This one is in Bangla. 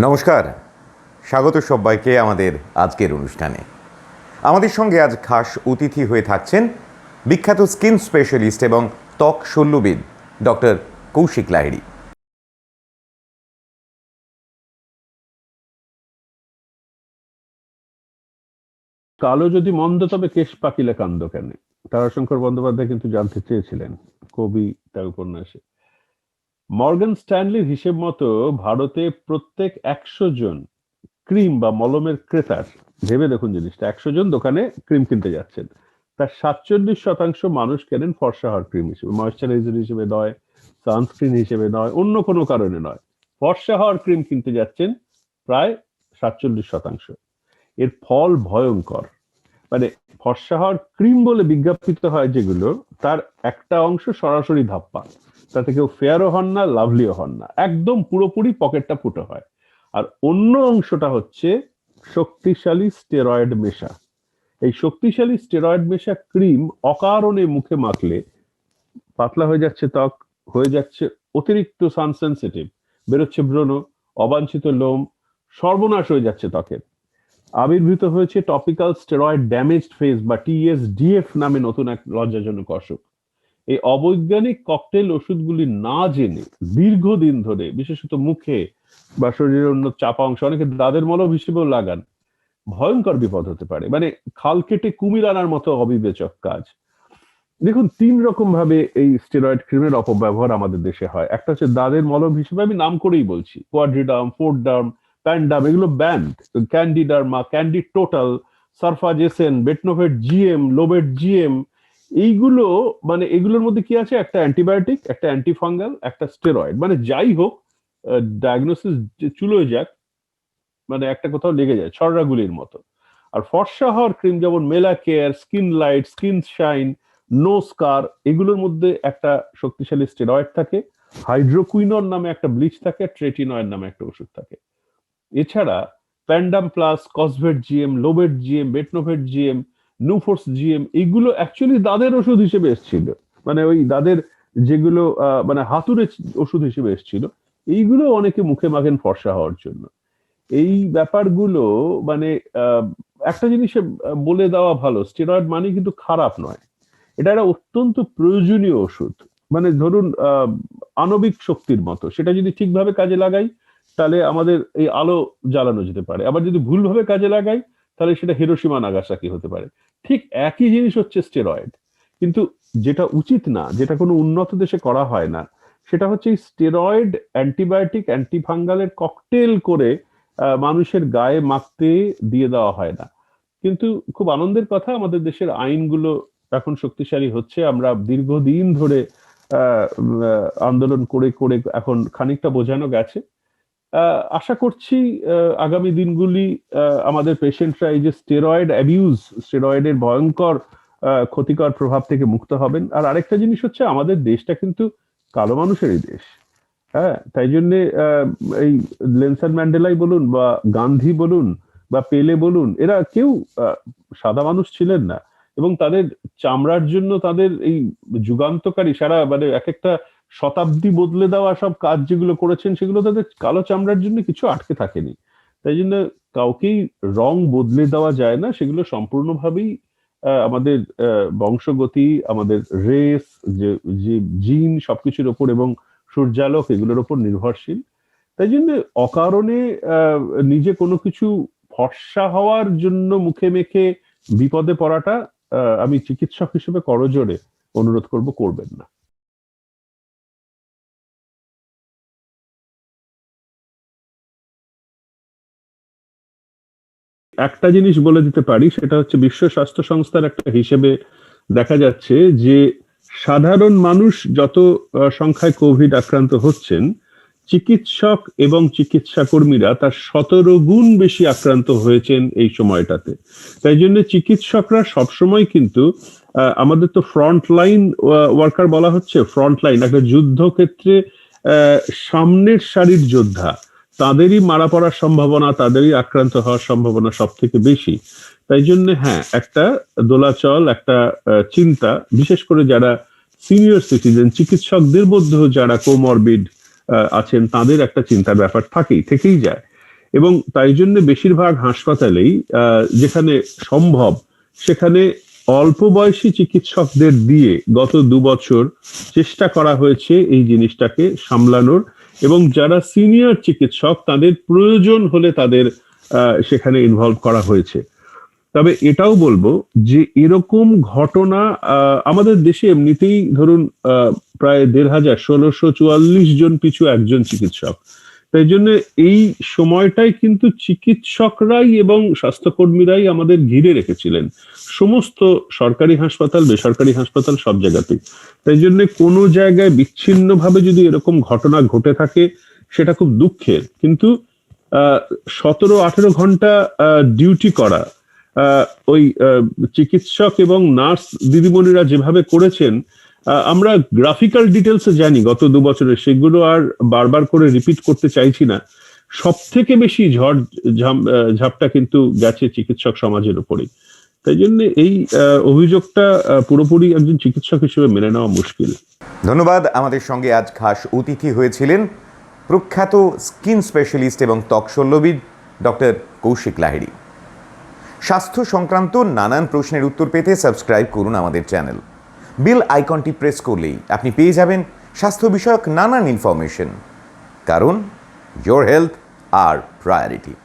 নমস্কার, স্বাগত সবাইকে আমাদের আজকের অনুষ্ঠানে। আমাদের সঙ্গে আজ খাস অতিথি হয়ে থাকছেন বিখ্যাত স্কিন স্পেশালিস্ট এবং ত্বক শল্যবিদ ডক্টর কৌশিক লাহিড়ী। কালো যদি মন্দ তবে কেশ পাকিলে কান্দ কেন, তারাশঙ্কর বন্দ্যোপাধ্যায় কিন্তু জানতে চেয়েছিলেন কবি তার উপন্যাসে। মর্গান স্ট্যানলির হিসেব মতো ভারতে প্রত্যেক 100 জন ক্রিম বা মলমের ক্রেতার, ভেবে দেখুন জিনিসটা, 100 জন দোকানে ক্রিম কিনতে যাচ্ছেন, তার 47% মানুষ কেনেন ফর্সা হওয়ার ক্রিম হিসেবে, ময়েশ্চারাইজার হিসেবে নয়, সানস্ক্রিন হিসেবে নয়, অন্য কোনো কারণে নয়, ফর্সা হওয়ার ক্রিম কিনতে যাচ্ছেন প্রায় 47%। এর ফল ভয়ঙ্কর। মানে ফর্সা হওয়ার ক্রিম বলে বিজ্ঞাপিত হয় যেগুলো, তার একটা অংশ সরাসরি ধাপ্পা, তাতে কেউ ফেয়ারও হন না, লাভলিও হন না, একদম পুরোপুরি পকেটটা ফুটো হয়। আর অন্য অংশটা হচ্ছে শক্তিশালী স্টেরয়েড মেশা। এই শক্তিশালী স্টেরয়েড মেশা ক্রিম অকারণে মুখে মাখলে পাতলা হয়ে যাচ্ছে ত্বক, হয়ে যাচ্ছে অতিরিক্ত সানসেনসিটিভ, বেরোচ্ছে ব্রণ, অবাঞ্ছিত লোম, সর্বনাশ হয়ে যাচ্ছে ত্বকের। আবির্ভূত হয়েছে টপিক্যাল স্টেরয়েড ড্যামেজড ফেস বা TSDF নামে নতুন এক লজ্জাজনক অসুখ। এই অবৈজ্ঞানিক ককটেল ওষুধগুলি না জেনে দীর্ঘদিন ধরে, বিশেষত মুখে বা শরীরের অন্য চাপা অংশ, অনেকে দাঁতের মলম হিসেবেও লাগান, ভয়ঙ্কর বিপদ হতে পারে। মানে খাল কেটে কুমির আনার মতো অবিবেচক কাজ। দেখুন, 3 রকম ভাবে এই স্টেরয়েড ক্রিমের অপব্যবহার আমাদের দেশে হয়। একটা হচ্ছে দাঁতের মলম হিসেবে, আমি নাম করেই বলছি, কোয়াড্রিডার্ম, ফোর্ডার্ম, প্যান্ডাম, এগুলো ব্যান্ড। ক্যান্ডিডার্মা, ক্যান্ডি টোটাল, সারফাজেসেন, বেটনোভেট GM, লোবেট GM, এইগুলো, মানে এগুলোর মধ্যে কি আছে? একটা অ্যান্টিবায়োটিক, একটা অ্যান্টিফাঙ্গাল, একটা স্টেরয়েড। মানে যাই হোক, ডায়াগনোসিস চুলোয় যাক, মানে একটা কোথাও লেগে যায় ছড়রাগুলির মতো। আর ফর্সা হওয়ার ক্রিম যেমন Melacare, skin light, skin shine, no scar, এগুলোর মধ্যে একটা শক্তিশালী স্টেরয়েড থাকে, হাইড্রোকুইনন নামে একটা ব্লিচ থাকে, ট্রেটিনয়েড নামে একটা ওষুধ থাকে। এছাড়া প্যান্ডাম প্লাস, কসভেট GM, Lobate GM, Betnovate GM, Nuforce GM, এগুলো অ্যাকচুয়ালি দাদের ওষুধ হিসেবে এসেছিল। মানে ওই দাদের যেগুলো মানে হাতুড়ে ওষুধ হিসেবে এসেছিল, এইগুলো অনেকে মুখে মাখেন ফর্সা হওয়ার জন্য। এই ব্যাপারগুলো, মানে একটা জিনিস বলে দেওয়া ভালো, স্টেরয়েড মানে কিন্তু খারাপ নয়, এটা একটা অত্যন্ত প্রয়োজনীয় ওষুধ। মানে ধরুন আণবিক শক্তির মতো, সেটা যদি ঠিকভাবে কাজে লাগাই তাহলে আমাদের এই আলো জ্বালানো যেতে পারে, আবার যদি ভুলভাবে কাজে লাগাই তাহলে সেটা হিরোশিমা নাগাসাকি হতে পারে। ঠিক একই জিনিস হচ্ছে স্টেরয়েড। কিন্তু যেটা উচিত না, যেটা কোনো উন্নত দেশে করা হয় না, সেটা হচ্ছে এই স্টেরয়েড অ্যান্টিবায়োটিক, অ্যান্টিফাঙ্গালের ককটেল করে মানুষের গায়ে মাখতে দিয়ে দেওয়া হয় না। কিন্তু খুব আনন্দের কথা, আমাদের দেশের আইনগুলো এখন শক্তিশালী হচ্ছে। আমরা দীর্ঘদিন ধরে আন্দোলন করে করে এখন খানিকটা বোঝানো গেছে। আশা করছি আগামী দিনগুলি আমাদের পেশেন্টরা এই যে স্টেরয়েড অ্যাবিউজ, স্টেরয়েডের ভয়ঙ্কর ক্ষতিকর প্রভাব থেকে মুক্ত হবেন। আর আরেকটা জিনিস হচ্ছে, আমাদের দেশটা কিন্তু কালো মানুষেরই দেশ। হ্যাঁ, তাই জন্যে এই নেলসন ম্যান্ডেলাই বলুন বা গান্ধী বলুন বা পেলে বলুন, এরা কেউ সাদা মানুষ ছিলেন না। এবং তাদের চামড়ার জন্য তাদের এই যুগান্তকারী, সারা মানে এক একটা শতাব্দী বদলে দেওয়া সব কাজ যেগুলো করেছেন, সেগুলো তাদের কালো চামড়ার জন্য কিছু আটকে থাকেনি। তাই জন্য কাউকেই রং বদলে দেওয়া যায় না, সেগুলো সম্পূর্ণভাবেই আমাদের বংশগতি, আমাদের রেস, যে জিন, সবকিছুর ওপর এবং সূর্যালোক, এগুলোর ওপর নির্ভরশীল। তাই জন্য অকারণে নিজে কোনো কিছু ফর্সা হওয়ার জন্য মুখে মেখে বিপদে পড়াটা আমি চিকিৎসক হিসেবে করজোড়ে অনুরোধ করব, করবেন না। একটা জিনিস বলে দিতে পারি, সেটা হচ্ছে বিশ্ব স্বাস্থ্য সংস্থার একটা হিসেবে দেখা যাচ্ছে যে সাধারণ মানুষ যত সংখ্যায় কোভিড আক্রান্ত হচ্ছেন, চিকিৎসক এবং চিকিৎসা কর্মীরা তার 17 গুণ বেশি আক্রান্ত হয়েছেন এই সময়টাতে। তাই জন্য চিকিৎসকরা সবসময় কিন্তু, আমাদের তো ফ্রন্ট লাইন ওয়ার্কার বলা হচ্ছে, ফ্রন্ট লাইন একটা যুদ্ধক্ষেত্রে সামনের সারির যোদ্ধা, তাদেরই মারা পড়ার সম্ভাবনা, তাদেরই আক্রান্ত হওয়ার সম্ভাবনা সব থেকে বেশি। তাই জন্য হ্যাঁ, একটা দোলাচল, একটা চিন্তা, বিশেষ করে যারা সিনিয়র সিটিজেন, চিকিৎসকদের মধ্যেও যারা কোমরবিড আছেন, তাদের একটা চিন্তার ব্যাপার থেকেই যায়। এবং তাই জন্য বেশিরভাগ হাসপাতালেই যেখানে সম্ভব সেখানে অল্প বয়সী চিকিৎসকদের দিয়ে গত 2 বছর চেষ্টা করা হয়েছে এই জিনিসটাকে সামলানোর, এবং যারা সিনিয়র চিকিৎসক তাদের প্রয়োজন হলে তাদের সেখানে ইনভলভ করা হয়েছে। তবে এটাও বলবো যে এরকম ঘটনা আমাদের দেশে এমনিতেই ধরুন প্রায় ১,৫০০, ১,৬৪৪ জন পিছু একজন চিকিৎসক। তাই জন্য এই সময়টাই কিন্তু চিকিৎসকরাই এবং স্বাস্থ্যকর্মীরাই আমাদের ঘিরে রেখেছিলেন, সমস্ত সরকারি হাসপাতাল, বেসরকারি হাসপাতাল, সব জায়গাতেই। তাই জন্য কোনো জায়গায় বিচ্ছিন্নভাবে যদি এরকম ঘটনা ঘটে থাকে সেটা খুব দুঃখের, কিন্তু ১৭-১৮ ঘন্টা ডিউটি করা ওই চিকিৎসক এবং নার্স দিদিমণিরা যেভাবে করেছেন, আমরা গ্রাফিক্যাল ডিটেলস জানি গত 2 বছরে, সেগুলো আর বারবার করে রিপিট করতে চাইছি না। সব থেকে বেশি ঝড় ঝাপটা কিন্তু গেছে চিকিৎসক সমাজের উপরেই। তাই জন্য এই অভিযোগটা পুরোপুরি একজন চিকিৎসক হিসেবে মেনে নেওয়া মুশকিল। ধন্যবাদ। আমাদের সঙ্গে আজ খাস অতিথি হয়েছিলেন প্রখ্যাত স্কিন স্পেশালিস্ট এবং ত্বক শল্যবিদ ডক্টর কৌশিক লাহিড়ী। স্বাস্থ্য সংক্রান্ত নানান প্রশ্নের উত্তর পেতে সাবস্ক্রাইব করুন আমাদের চ্যানেল। বেল আইকনটি প্রেস করলেই আপনি পেয়ে যাবেন স্বাস্থ্য বিষয়ক নানান ইনফরমেশন, কারণ your health our priority.